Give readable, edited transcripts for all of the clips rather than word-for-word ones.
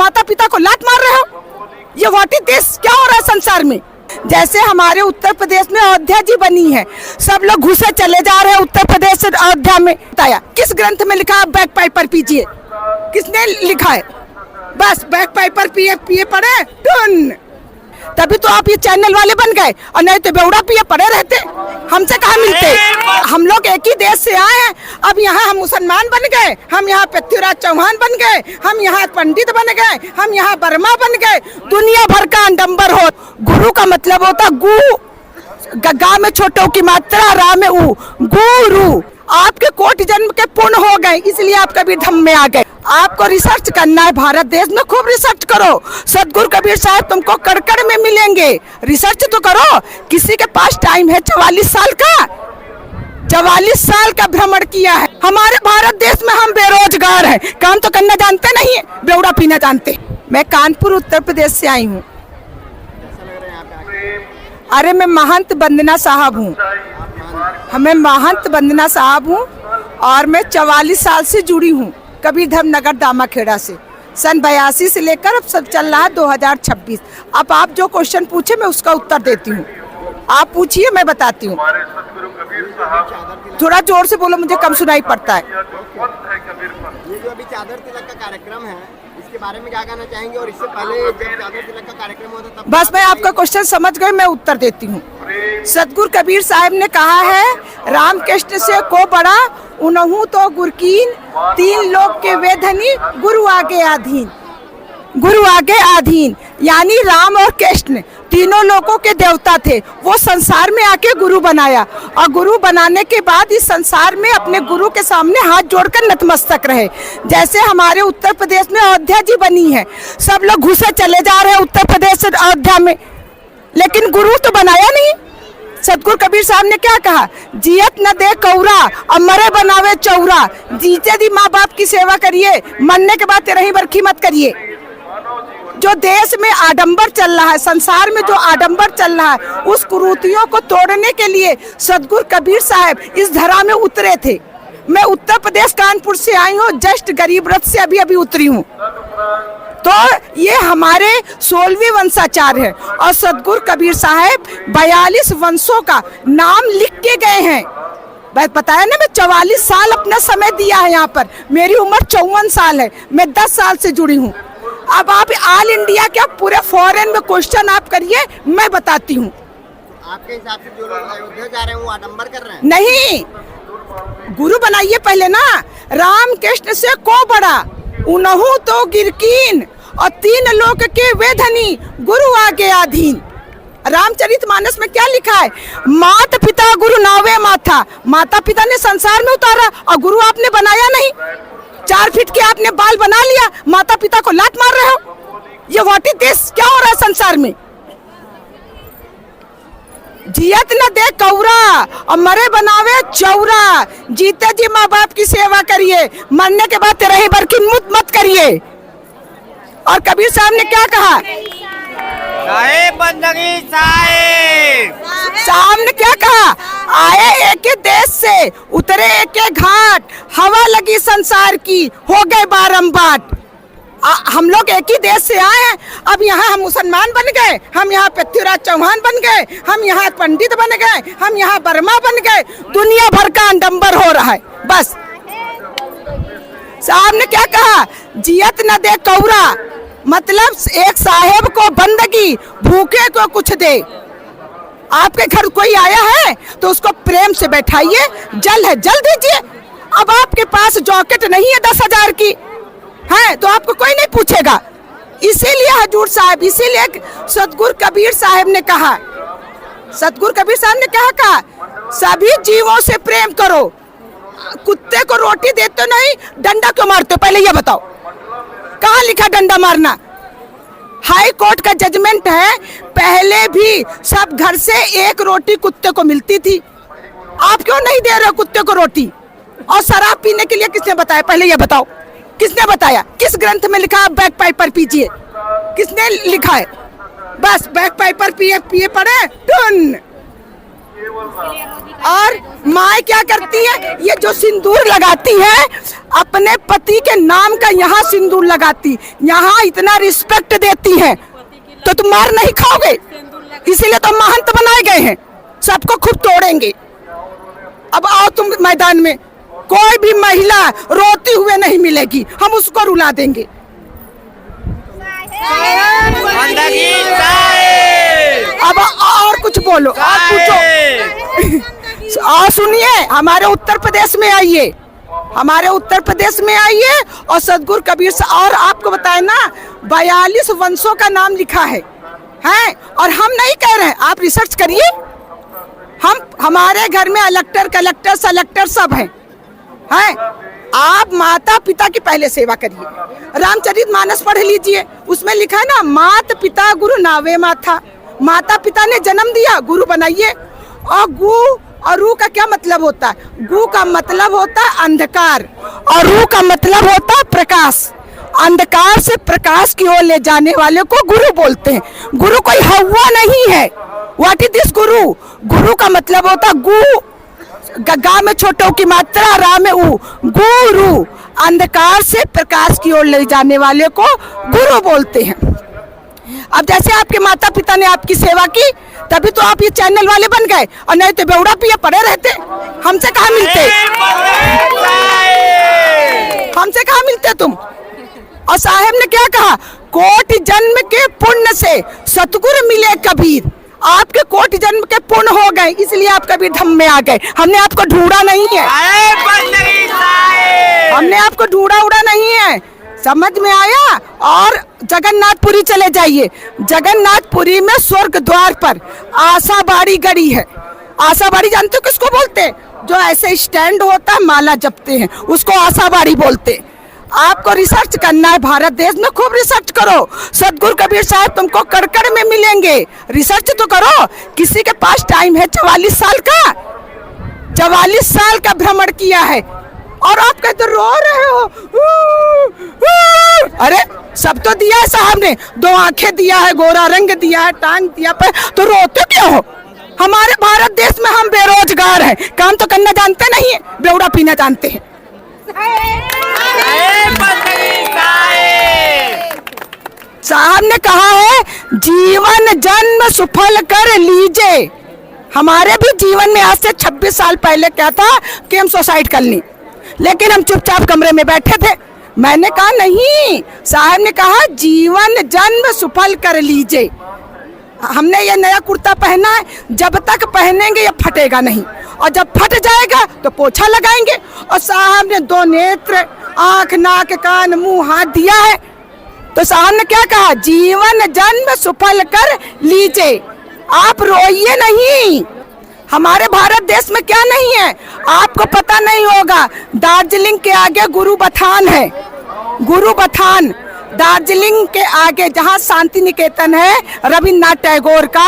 माता पिता को लात मार रहे हो। ये व्हाट इज दिस? क्या हो रहा है संसार में? जैसे हमारे उत्तर प्रदेश में अयोध्या जी बनी है, सब लोग घुसे चले जा रहे हैं उत्तर प्रदेश से अयोध्या में। बताया किस ग्रंथ में लिखा? आप बैक पाइपर पीजिए। किसने लिखा है? बस बैक पाइपर पिए पिए पड़े टन। तभी तो आप ये चैनल वाले बन गए, और नहीं तो बेवड़ा पिए पड़े रहते। हमसे कहाँ मिलते? हम लोग एक ही देश से आए हैं। अब यहाँ हम मुसलमान बन गए, हम यहाँ पृथ्वीराज चौहान बन गए, हम यहाँ पंडित बन गए, हम यहाँ वर्मा बन गए। दुनिया भर का आडंबर हो। गुरु का मतलब होता गु, गा में छोटों की मात्रा, रा में ऊ, गुरु। आपके कोटि जन्म के पुण्य हो गए, इसलिए आप कबीर धाम में आ गए। आपको रिसर्च करना है, भारत देश में खूब रिसर्च करो। सदगुरु कबीर साहब तुमको कड़कड़ में मिलेंगे। रिसर्च तो करो। किसी के पास टाइम है 44 साल का? 44 साल का भ्रमण किया है। हमारे भारत देश में हम बेरोजगार हैं, काम तो करना जानते नहीं है, बेवड़ा पीना जानते। मैं कानपुर उत्तर प्रदेश से आई हूँ। अरे मैं महंत वंदना साहब हूँ, हमें महंत वंदना साहब हूँ, और मैं 44 साल से जुड़ी हूँ कबीर धाम नगर दामाखेड़ा से। सन 82 से लेकर अब सब चल रहा है 2026। अब आप जो क्वेश्चन पूछे मैं उसका उत्तर देती हूँ। आप पूछिए, मैं बताती हूँ। थोड़ा जोर से बोलो, मुझे कम सुनाई पड़ता है। ये जो अभी चादर तिलक का कार्यक्रम है, इसके बारे में क्या कहना चाहेंगे? और इससे पहले जब चादर तिलक का कार्यक्रम होता तब बस मैं आपका क्वेश्चन समझ गई, मैं उत्तर देती हूँ। सतगुरु कबीर साहब ने कहा है, रामकृष्ण से को बड़ा उनहु तो गुरकीन, तीन लोग के वे धनी, गुरु आगे आधीन। गुरु आगे आधीन यानी राम और कृष्ण तीनों लोगों के देवता थे। वो संसार में आके गुरु बनाया, और गुरु बनाने के बाद इस संसार में अपने गुरु के सामने हाथ जोड़कर नतमस्तक रहे। जैसे हमारे उत्तर प्रदेश में अयोध्या जी बनी है, सब लोग घुसे चले जा रहे हैं उत्तर प्रदेश से अयोध्या में, लेकिन गुरु तो बनाया नहीं। सतगुरु कबीर साहब ने क्या कहा? जियत न दे कौरा और मरे बनावे चौरा। जीते दी माँ बाप की सेवा करिए, मरने के बाद तेरही बरखी मत करिए। जो देश में आडंबर चल रहा है, संसार में जो आडंबर चल रहा है, उस कुरीतियों को तोड़ने के लिए सतगुरु कबीर साहब इस धरा में उतरे थे। मैं उत्तर प्रदेश कानपुर से आई हूँ, जस्ट गरीब रथ से अभी अभी उतरी हूँ। तो ये हमारे 16वें वंशाचार है, और सतगुरु कबीर साहब 42 वंशों का नाम लिख के गए हैं। बताया ना, मैं 44 साल अपना समय दिया है यहाँ पर। मेरी उम्र 54 साल है, मैं 10 साल से जुड़ी हूँ। अब आप ऑल इंडिया क्या पूरे फॉरेन में क्वेश्चन आप करिए, मैं बताती हूँ। आपके हिसाब से जो लोग अयोध्या जा रहे हैं वो आडंबर कर रहे हैं? नहीं, गुरु बनाइए पहले ना। राम कृष्ण से को बड़ा उनहु तो गिरकीन, और तीन लोक के वे धनी, गुरु आगे आधीन। रामचरितमानस में क्या लिखा है? माता पिता गुरु नावे माथा। माता पिता ने संसार में उतारा, और गुरु आपने बनाया नहीं। 4 फीट के आपने बाल बना लिया, माता पिता को लात मार रहे हो। ये व्हाट इज दिस? क्या हो रहा है संसार में? जियत न दे कौरा और मरे बनावे चौरा। जीते जी माँ बाप की सेवा करिए, मरने के बाद तेरही बरखी मत करिए। और कबीर साहब ने क्या कहा? साहेब बंदगी साहेब। साहब ने क्या कहा? आए एक देश से, उतरे एक घाट, हवा लगी संसार की, हो गए बारंबार। हम लोग एक ही देश से आए हैं। अब यहाँ हम मुसलमान बन गए, हम यहाँ पृथ्वीराज चौहान बन गए, हम यहाँ पंडित बन गए, हम यहाँ वर्मा बन गए। दुनिया भर का आडंबर हो रहा है। बस साहब ने क्या कहा? जियत न दे कौरा, मतलब एक साहेब को बंदगी, भूखे को कुछ दे। आपके घर कोई आया है तो उसको प्रेम से बैठाइए, जल है जल दीजिए। अब आपके पास जॉकेट नहीं है 10,000 की है तो आपको कोई नहीं पूछेगा। इसीलिए हजूर साहब, इसीलिए सतगुरु कबीर साहब ने कहा, सतगुरु कबीर साहब ने क्या कहा? सभी जीवों से प्रेम करो। कुत्ते को रोटी देते नहीं, डंडा क्यों मारते हो? पहले ये बताओ, कहाँ लिखा डंडा मारना? हाई कोर्ट का जजमेंट है, पहले भी सब घर से एक रोटी कुत्ते को मिलती थी। आप क्यों नहीं दे रहे कुत्ते को रोटी? और शराब पीने के लिए किसने बताया? पहले ये बताओ, किसने बताया? किस ग्रंथ में लिखा आप बैक पाइपर पीजिए? किसने लिखा है? बस बैक पाइपर पिए पिए पड़े टन। और माँ क्या करती है, ये जो सिंदूर लगाती है अपने पति के नाम का, यहाँ सिंदूर लगाती, यहाँ इतना रिस्पेक्ट देती है, तो तुम मार नहीं खाओगे। इसीलिए तो महंत बनाए गए हैं, सबको खूब तोड़ेंगे। अब आओ तुम मैदान में, कोई भी महिला रोती हुए नहीं मिलेगी, हम उसको रुला देंगे। बंदगी साहेब। अब और कुछ बोलो, और पूछो। और सुनिए, हमारे उत्तर प्रदेश में आइए, हमारे उत्तर प्रदेश में आइए और सदगुरु कबीर से, और आपको बताए ना 42 वंशों का नाम लिखा है और हम नहीं कह रहे हैं, आप रिसर्च करिए। हमारे घर में कलेक्टर कलेक्टर सलेक्टर सब हैं। आप माता पिता की पहले सेवा करिए। रामचरितमानस पढ़ लीजिए, उसमें लिखा है ना, मात पिता गुरु नावे माथा। माता पिता ने जन्म दिया, गुरु बनाइए। और गु और रू का क्या मतलब होता है? गु का मतलब होता है अंधकार और रू का मतलब होता है प्रकाश। अंधकार से प्रकाश की ओर ले जाने वाले को गुरु बोलते हैं। गुरु कोई हवा नहीं है। व्हाट इज दिस गुरु? गुरु का मतलब होता गु, गा में छोटों की मात्रा, रा में ऊ, गुरु। अंधकार से प्रकाश की ओर ले जाने वाले को गुरु बोलते हैं। अब जैसे आपके माता पिता ने आपकी सेवा की, तभी तो आप ये चैनल वाले बन गए, और नहीं तो बेवड़ा पिए पड़े रहते। हमसे कहाँ मिलते, हमसे कहाँ मिलते तुम? और साहेब ने क्या कहा, कोटि जन्म के पुण्य से सतगुरु मिले कबीर। आपके कोटि जन्म के पुण्य हो गए, इसलिए आप कबीर धाम में आ गए। हमने आपको ढूंढा नहीं है, हमने आपको ढूंढा उड़ा नहीं है। समझ में आया? और जगन्नाथपुरी चले जाइए, जगन्नाथपुरी में स्वर्ग द्वार पर आशाबाड़ी गड़ी है। आशाबाड़ी जानते हो किसको बोलते हैं? जो ऐसे स्टैंड होता है, माला जपते हैं, उसको आशाबाड़ी बोलते हैं। आपको रिसर्च करना है, भारत देश में खूब रिसर्च करो। सदगुरु कबीर साहब तुमको कड़कड़ में मिलेंगे, रिसर्च तो करो। किसी के पास टाइम है 44 साल का, 44 साल का भ्रमण किया है, और आप कहते रो रहे हो। अरे सब तो दिया है साहब ने, 2 आंखें दिया है, गोरा रंग दिया है, टांग दिया पर, तो रोते क्यों हो? हमारे भारत देश में हम बेरोजगार हैं, काम तो करना जानते नहीं है, बेवड़ा पीना जानते हैं। साहब ने कहा है, जीवन जन्म सुफल कर लीजिए। हमारे भी जीवन में आज से 26 साल पहले क्या था कि हम सुसाइड कर ली, लेकिन हम चुपचाप कमरे में बैठे थे। मैंने कहा नहीं, साहब ने कहा जीवन जन्म सुफल कर लीजिए। हमने ये नया कुर्ता पहना है, जब तक पहनेंगे ये फटेगा नहीं, और जब फट जाएगा तो पोछा लगाएंगे। और साहब ने 2 नेत्र, आंख, नाक, कान, मुंह, हाथ दिया है। तो साहब ने क्या कहा, जीवन जन्म सुफल कर लीजिए। आप रोइए नहीं। हमारे भारत देश में क्या नहीं है आपको पता नहीं होगा, दार्जिलिंग के आगे गुरुबथान है। गुरुबथान दार्जिलिंग के आगे, जहाँ शांति निकेतन है रविन्द्रनाथ टैगोर का।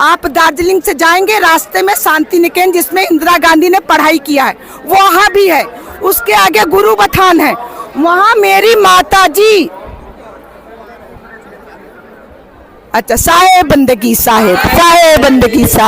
आप दार्जिलिंग से जाएंगे, रास्ते में शांति निकेतन जिसमें इंदिरा गांधी ने पढ़ाई किया है, वहाँ भी है। उसके आगे गुरुबथान है, वहाँ मेरी माता जी, अच्छा साहेब बंदगी साहेब, साहेब बंदगी साहेब।